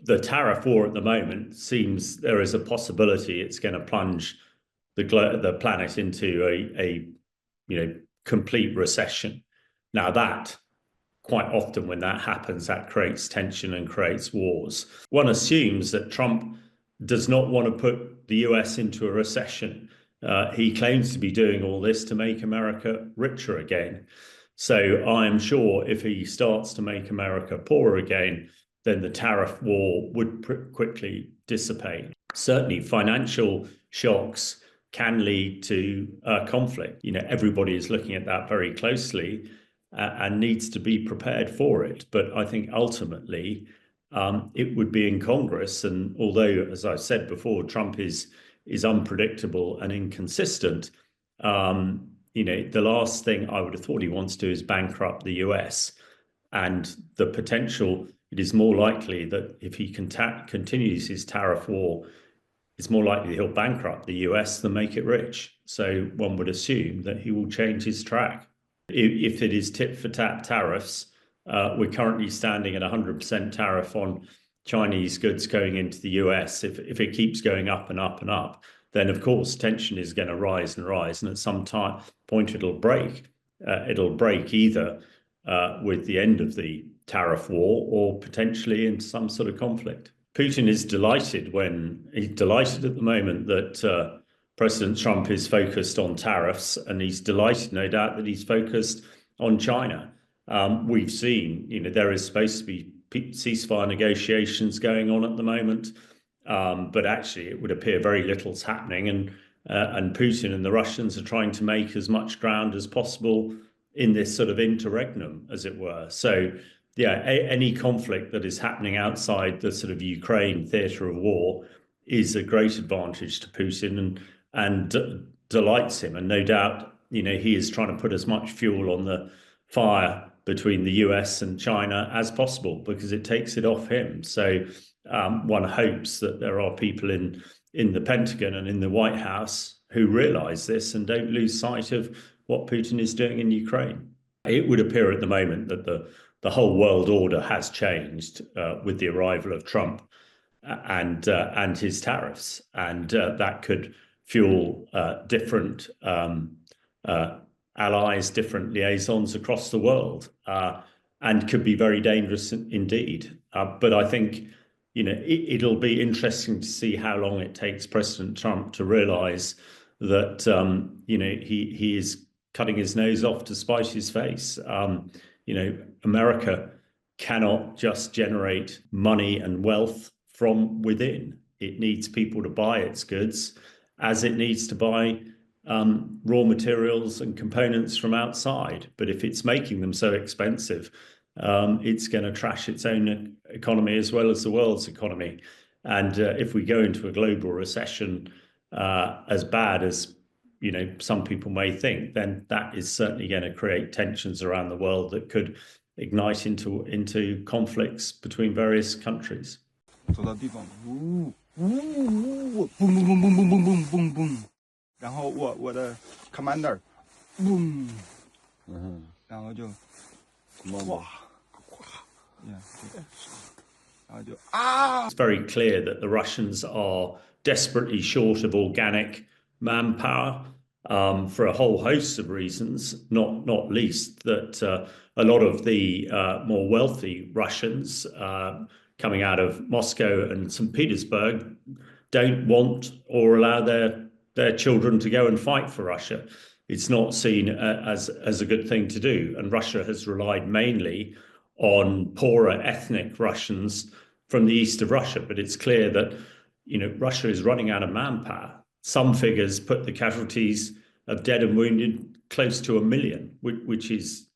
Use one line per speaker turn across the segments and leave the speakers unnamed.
the tariff war at the moment seems there is a possibility it's going to plunge the planet into a complete recession. Now that quite often when that happens, that creates tension and creates wars. One assumes that Trump does not want to put the US into a recession. He claims to be doing all this to make America richer again. So I'm sure if he starts to make America poorer again, then the tariff war would quickly dissipate. Certainly financial shocks can lead to conflict. Everybody is looking at that very closely and needs to be prepared for it. But I think ultimately it would be in Congress. And although, as I said before, Trump is unpredictable and inconsistent, the last thing I would have thought he wants to do is bankrupt the US. And the potential, it is more likely that if he continues his tariff war, it's more likely he'll bankrupt the US than make it rich. So one would assume that he will change his track. If it is tit for tat tariffs, we're currently standing at 100% tariff on Chinese goods going into the US. If it keeps going up and up and up, then of course tension is going to rise and rise, and at some point it'll break. It'll break either with the end of the tariff war or potentially into some sort of conflict. Putin is delighted at the moment that President Trump is focused on tariffs, and he's delighted, no doubt, that he's focused on China. We've seen, there is supposed to be ceasefire negotiations going on at the moment, but actually it would appear very little's happening, and Putin and the Russians are trying to make as much ground as possible in this sort of interregnum, as it were. So, yeah, any conflict that is happening outside the sort of Ukraine theatre of war is a great advantage to Putin and delights him. And no doubt, he is trying to put as much fuel on the fire between the US and China as possible because it takes it off him. So one hopes that there are people in the Pentagon and in the White House who realize this and don't lose sight of what Putin is doing in Ukraine. It would appear at the moment that the whole world order has changed with the arrival of Trump and his tariffs, and that could fuel different allies, different liaisons across the world, and could be very dangerous indeed. But I think it'll be interesting to see how long it takes President Trump to realize that he is cutting his nose off to spite his face. America cannot just generate money and wealth from within. It needs people to buy its goods, as it needs to buy raw materials and components from outside. But if it's making them so expensive, it's going to trash its own economy as well as the world's economy. And if we go into a global recession as bad as some people may think, then that is certainly going to create tensions around the world that could ignite into conflicts between various countries.
走到地方，呜呜，嘣嘣嘣嘣嘣嘣嘣嘣嘣，然后我的 commander， 嘣，然后就，哗，然后就啊。
It's very clear that the Russians are desperately short of organic manpower for a whole host of reasons, not least that a lot of the more wealthy Russians coming out of Moscow and St. Petersburg don't want or allow their children to go and fight for Russia. It's not seen as a good thing to do. And Russia has relied mainly on poorer ethnic Russians from the east of Russia. But it's clear that, Russia is running out of manpower. Some figures put the casualties of dead and wounded close to 1 million, which is,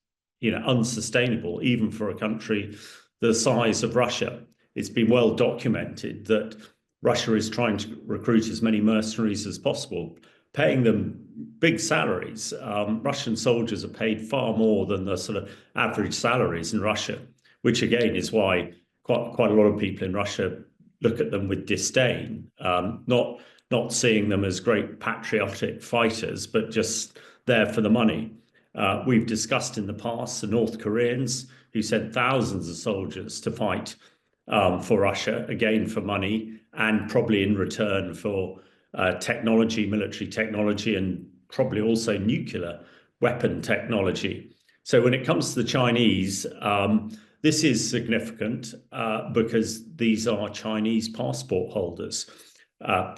unsustainable, even for a country the size of Russia. It's been well documented that Russia is trying to recruit as many mercenaries as possible, paying them big salaries. Russian soldiers are paid far more than the sort of average salaries in Russia, which again is why quite a lot of people in Russia look at them with disdain, not seeing them as great patriotic fighters, but just there for the money. We've discussed in the past the North Koreans who sent thousands of soldiers to fight for Russia, again for money, and probably in return for technology, military technology, and probably also nuclear weapon technology. So when it comes to the Chinese, this is significant because these are Chinese passport holders.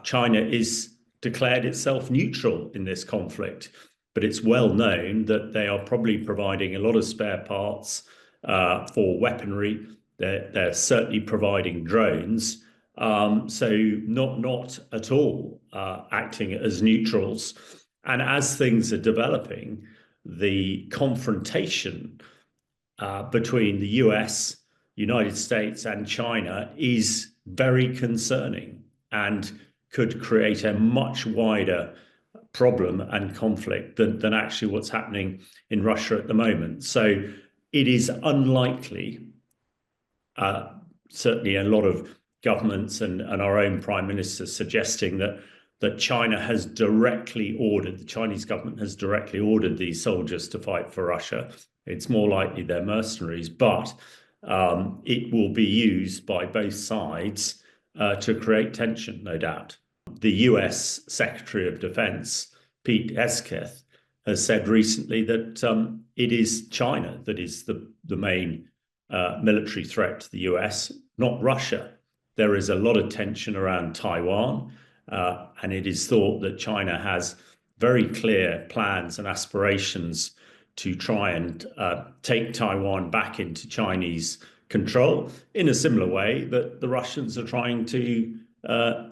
China is declared itself neutral in this conflict, but it's well known that they are probably providing a lot of spare parts for weaponry. They're certainly providing drones. So not at all acting as neutrals. And as things are developing, the confrontation between the US, United States, and China is very concerning and could create a much wider problem and conflict than actually what's happening in Russia at the moment. So it is unlikely, certainly a lot of governments and our own prime minister suggesting that China has directly ordered, the Chinese government has directly ordered these soldiers to fight for Russia. It's more likely they're mercenaries, but it will be used by both sides to create tension, no doubt. The US Secretary of Defense, Pete Hegseth, has said recently that it is China that is the main military threat to the US, not Russia. There is a lot of tension around Taiwan, and it is thought that China has very clear plans and aspirations to try and take Taiwan back into Chinese control in a similar way that the Russians are trying to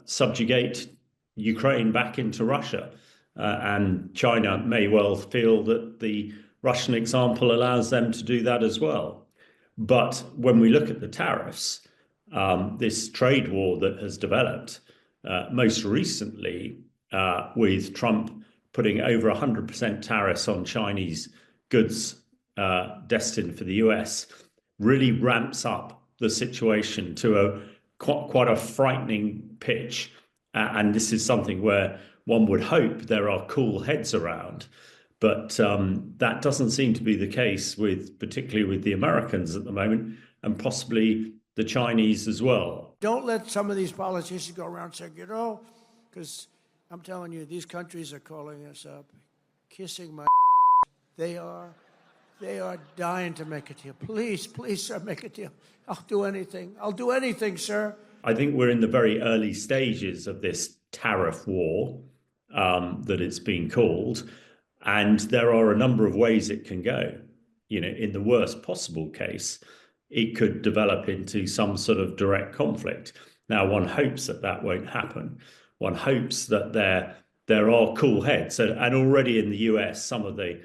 subjugate Ukraine back into Russia. And China may well feel that the Russian example allows them to do that as well. But when we look at the tariffs, this trade war that has developed, most recently with Trump putting over 100% tariffs on Chinese goods destined for the US, really ramps up the situation to quite a frightening pitch. And this is something where one would hope there are cool heads around. But that doesn't seem to be the case particularly with the Americans at the moment, and possibly the Chinese as well.
Don't let some of these politicians go around saying, because I'm telling you, these countries are calling us up, kissing my They are dying to make a deal. Please, sir, make a deal. I'll do anything. I'll do anything, sir.
I think we're in the very early stages of this tariff war that it's been called. And there are a number of ways it can go. In the worst possible case, it could develop into some sort of direct conflict. Now, one hopes that won't happen. One hopes that there are cool heads. And already in the US, some of the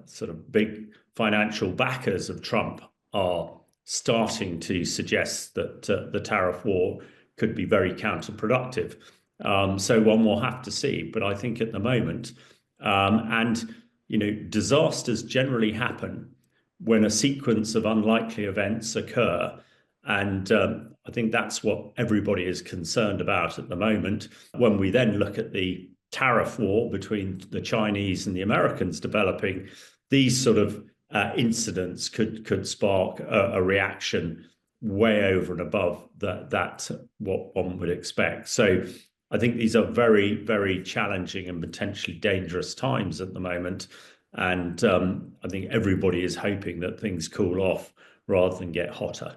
sort of big financial backers of Trump are starting to suggest that the tariff war could be very counterproductive. So one will have to see. But I think at the moment, disasters generally happen when a sequence of unlikely events occur. And I think that's what everybody is concerned about at the moment. When we then look at the tariff war between the Chinese and the Americans developing, these sort of incidents could spark a reaction way over and above that what one would expect. So I think these are very, very challenging and potentially dangerous times at the moment. And I think everybody is hoping that things cool off rather than get hotter.